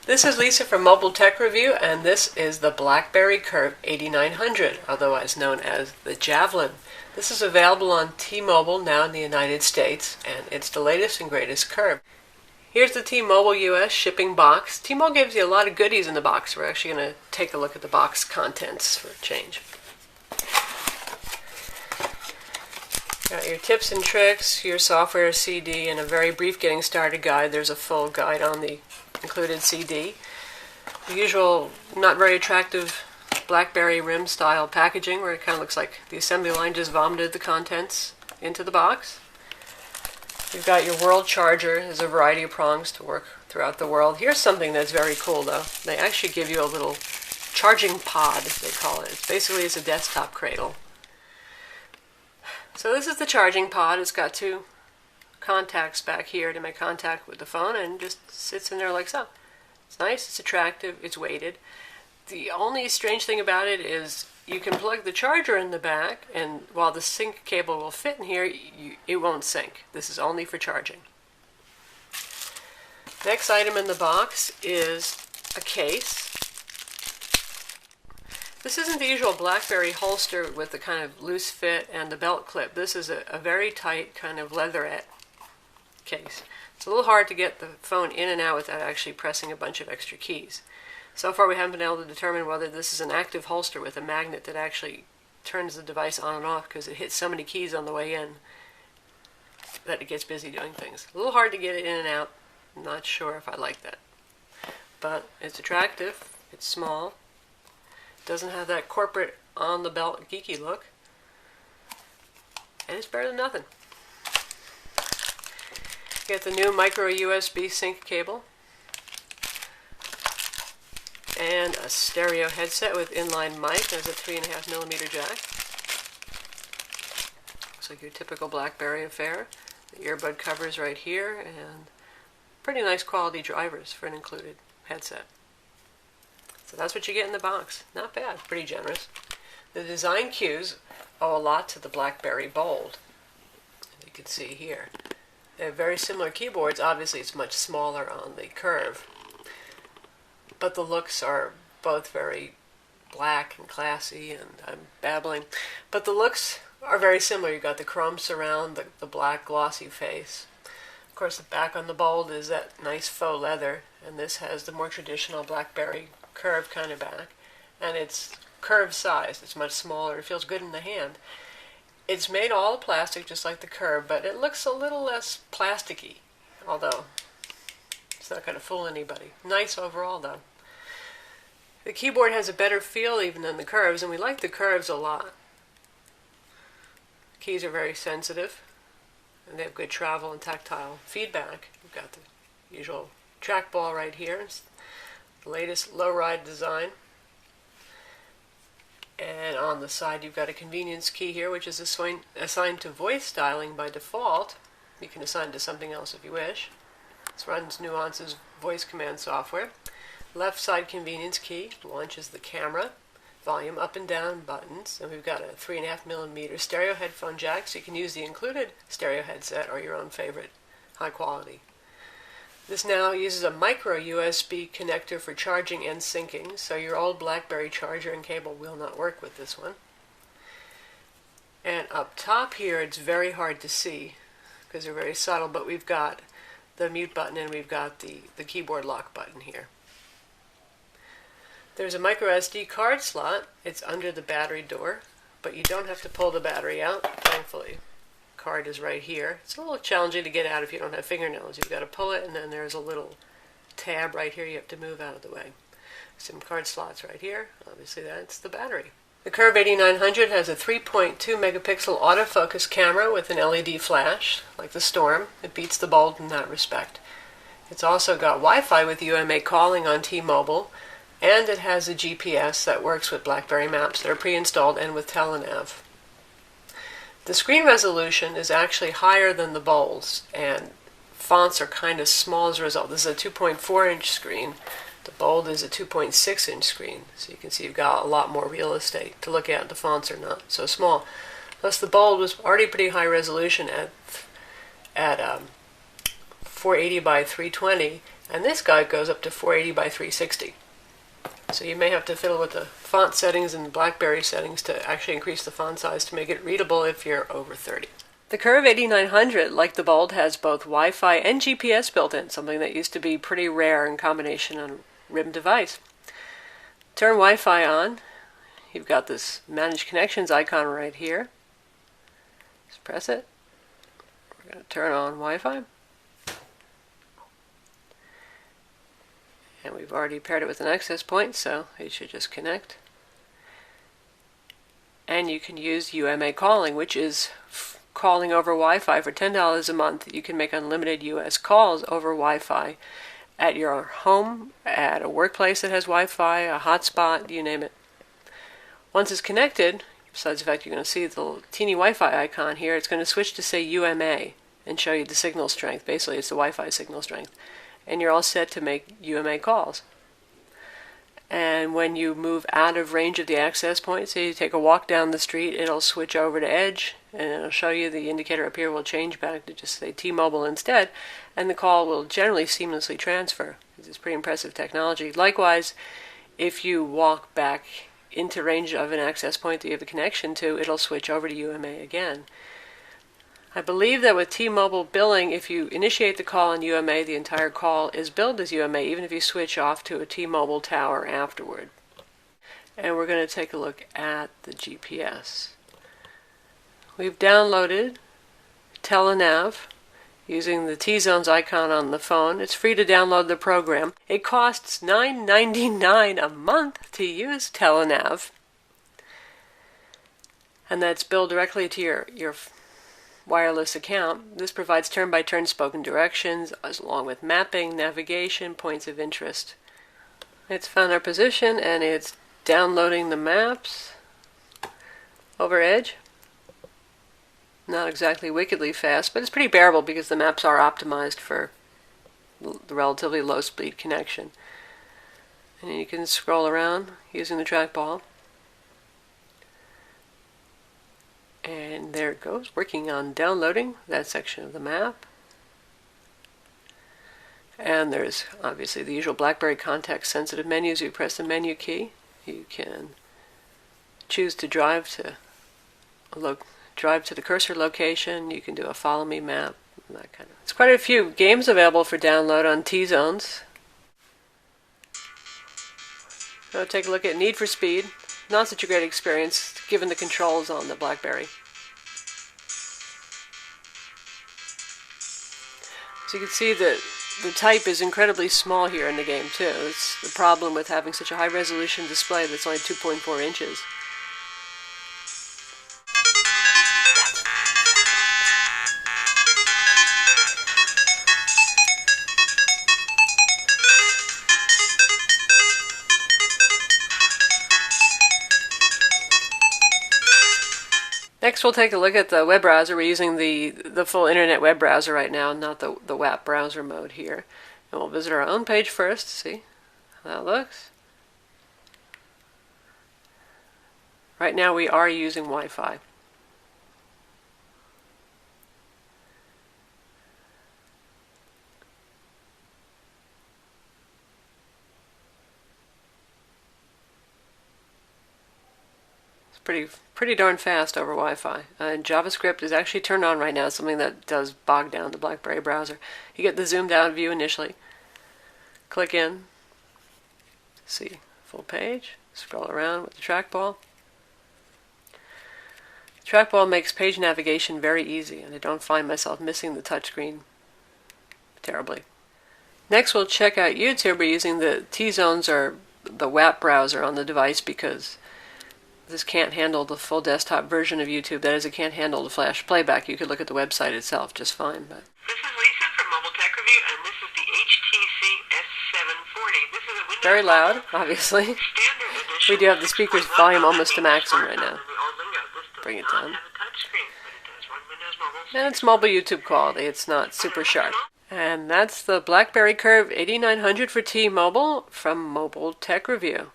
This is Lisa from Mobile Tech Review, and this is the BlackBerry Curve 8900, otherwise known as the Javelin. This is available on T-Mobile now in the United States, and it's the latest and greatest Curve. Here's the T-Mobile US shipping box. T-Mobile gives you a lot of goodies in the box. We're actually going to take a look at the box contents for a change. Got your tips and tricks, your software CD, and a very brief getting started guide. There's a full guide on the included CD. The usual not very attractive BlackBerry rim style packaging where it kind of looks like the assembly line just vomited the contents into the box. You've got your world charger. There's a variety of prongs to work throughout the world. Here's something that's very cool though. They actually give you a little charging pod, they call it. It's a desktop cradle. So this is the charging pod. It's got two contacts back here to make contact with the phone and just sits in there like so. It's nice, it's attractive, it's weighted. The only strange thing about it is you can plug the charger in the back, and while the sync cable will fit in here, it won't sync. This is only for charging. Next item in the box is a case. This isn't the usual BlackBerry holster with the kind of loose fit and the belt clip. This is a very tight kind of leatherette case. It's a little hard to get the phone in and out without actually pressing a bunch of extra keys. So far we haven't been able to determine whether this is an active holster with a magnet that actually turns the device on and off because it hits so many keys on the way in that it gets busy doing things. A little hard to get it in and out. I'm not sure if I like that. But it's attractive, it's small, it doesn't have that corporate on the belt geeky look, and it's better than nothing. Get the new micro USB sync cable and a stereo headset with inline mic. There's a 3.5mm jack. Looks like your typical BlackBerry affair. The earbud covers right here and pretty nice quality drivers for an included headset. So that's what you get in the box. Not bad, pretty generous. The design cues owe a lot to the BlackBerry Bold, as you can see here. They have very similar keyboards. Obviously it's much smaller on the Curve, but the looks are both very black and classy, and I'm babbling, but the looks are very similar. You've got the chrome surround, the black glossy face. Of course the back on the Bold is that nice faux leather, and this has the more traditional BlackBerry Curve kind of back, and it's Curve size. It's much smaller. It feels good in the hand. It's made all of plastic, just like the Curve, but it looks a little less plasticky, although it's not going to fool anybody. Nice overall, though. The keyboard has a better feel even than the Curves, and we like the Curves a lot. The keys are very sensitive, and they have good travel and tactile feedback. We've got the usual trackball right here. It's the latest low-ride design. And on the side you've got a convenience key here, which is assigned to voice styling by default. You can assign to something else if you wish. This runs Nuance's voice command software. Left side convenience key launches the camera, volume up and down buttons, and we've got a 3.5mm stereo headphone jack, so you can use the included stereo headset or your own favorite high quality. This now uses a micro USB connector for charging and syncing, so your old BlackBerry charger and cable will not work with this one. And up top here it's very hard to see because they're very subtle, but we've got the mute button and we've got the keyboard lock button here. There's a micro SD card slot. It's under the battery door, but you don't have to pull the battery out, thankfully. Card is right here. It's a little challenging to get out if you don't have fingernails. You've got to pull it, and then there's a little tab right here you have to move out of the way. Some card slots right here. Obviously that's the battery. The Curve 8900 has a 3.2 megapixel autofocus camera with an LED flash, like the Storm. It beats the Bold in that respect. It's also got Wi-Fi with UMA calling on T-Mobile, and it has a GPS that works with BlackBerry Maps that are pre-installed and with Telenav. The screen resolution is actually higher than the Bold's, and fonts are kind of small as a result. This is a 2.4-inch screen. The Bold is a 2.6-inch screen, so you can see you've got a lot more real estate to look at. The fonts are not so small. Plus, the Bold was already pretty high resolution at 480 by 320, And this guide goes up to 480 by 360. So you may have to fiddle with the font settings and BlackBerry settings to actually increase the font size to make it readable if you're over 30. The Curve 8900, like the Bold, has both Wi-Fi and GPS built in, something that used to be pretty rare in combination on a RIM device. Turn Wi-Fi on. You've got this Manage Connections icon right here. Just press it. We're going to turn on Wi-Fi. And we've already paired it with an access point, so it should just connect. And you can use UMA calling, which is calling over Wi-Fi for $10 a month. You can make unlimited US calls over Wi-Fi at your home, at a workplace that has Wi-Fi, a hotspot, you name it. Once it's connected, besides the fact you're going to see the little teeny Wi-Fi icon here, it's going to switch to say UMA and show you the signal strength. Basically, it's the Wi-Fi signal strength. And you're all set to make UMA calls. And when you move out of range of the access point, say you take a walk down the street, it'll switch over to Edge, and it'll show you the indicator up here will change back to just say T-Mobile instead, and the call will generally seamlessly transfer. It's pretty impressive technology. Likewise, if you walk back into range of an access point that you have a connection to, it'll switch over to UMA again. I believe that with T-Mobile billing, if you initiate the call on UMA, the entire call is billed as UMA, even if you switch off to a T-Mobile tower afterward. And we're going to take a look at the GPS. We've downloaded Telenav using the T-Zones icon on the phone. It's free to download the program. It costs $9.99 a month to use Telenav. And that's billed directly to your wireless account. This provides turn-by-turn spoken directions, along with mapping, navigation, points of interest. It's found our position, and it's downloading the maps over Edge. Not exactly wickedly fast, but it's pretty bearable because the maps are optimized for the relatively low-speed connection. And you can scroll around using the trackball. And there it goes, working on downloading that section of the map. And there's obviously the usual BlackBerry context-sensitive menus. You press the menu key. You can choose to drive to the cursor location. You can do a follow me map, that kind of. There's quite a few games available for download on T-Zones. Now take a look at Need for Speed. Not such a great experience given the controls on the BlackBerry. So you can see that the type is incredibly small here in the game too. It's the problem with having such a high resolution display that's only 2.4 inches. Next, we'll take a look at the web browser. We're using the full internet web browser right now, not the WAP browser mode here. And we'll visit our own page first to see how that looks. Right now we are using Wi-Fi. Pretty darn fast over Wi-Fi. And JavaScript is actually turned on right now, something that does bog down the BlackBerry browser. You get the zoomed out view initially. Click in. See full page. Scroll around with the trackball. The trackball makes page navigation very easy, and I don't find myself missing the touchscreen terribly. Next, we'll check out YouTube. We're using the T-Zones or the WAP browser on the device because this can't handle the full desktop version of YouTube. That is, it can't handle the flash playback. You could look at the website itself just fine. But this is Lisa from Mobile Tech Review, and this is the HTC S740. This is a Windows very loud, obviously. We do have the speaker's volume almost to maximum right now. Bring it down. And it's mobile YouTube quality. It's not super sharp. And that's the BlackBerry Curve 8900 for T-Mobile from Mobile Tech Review.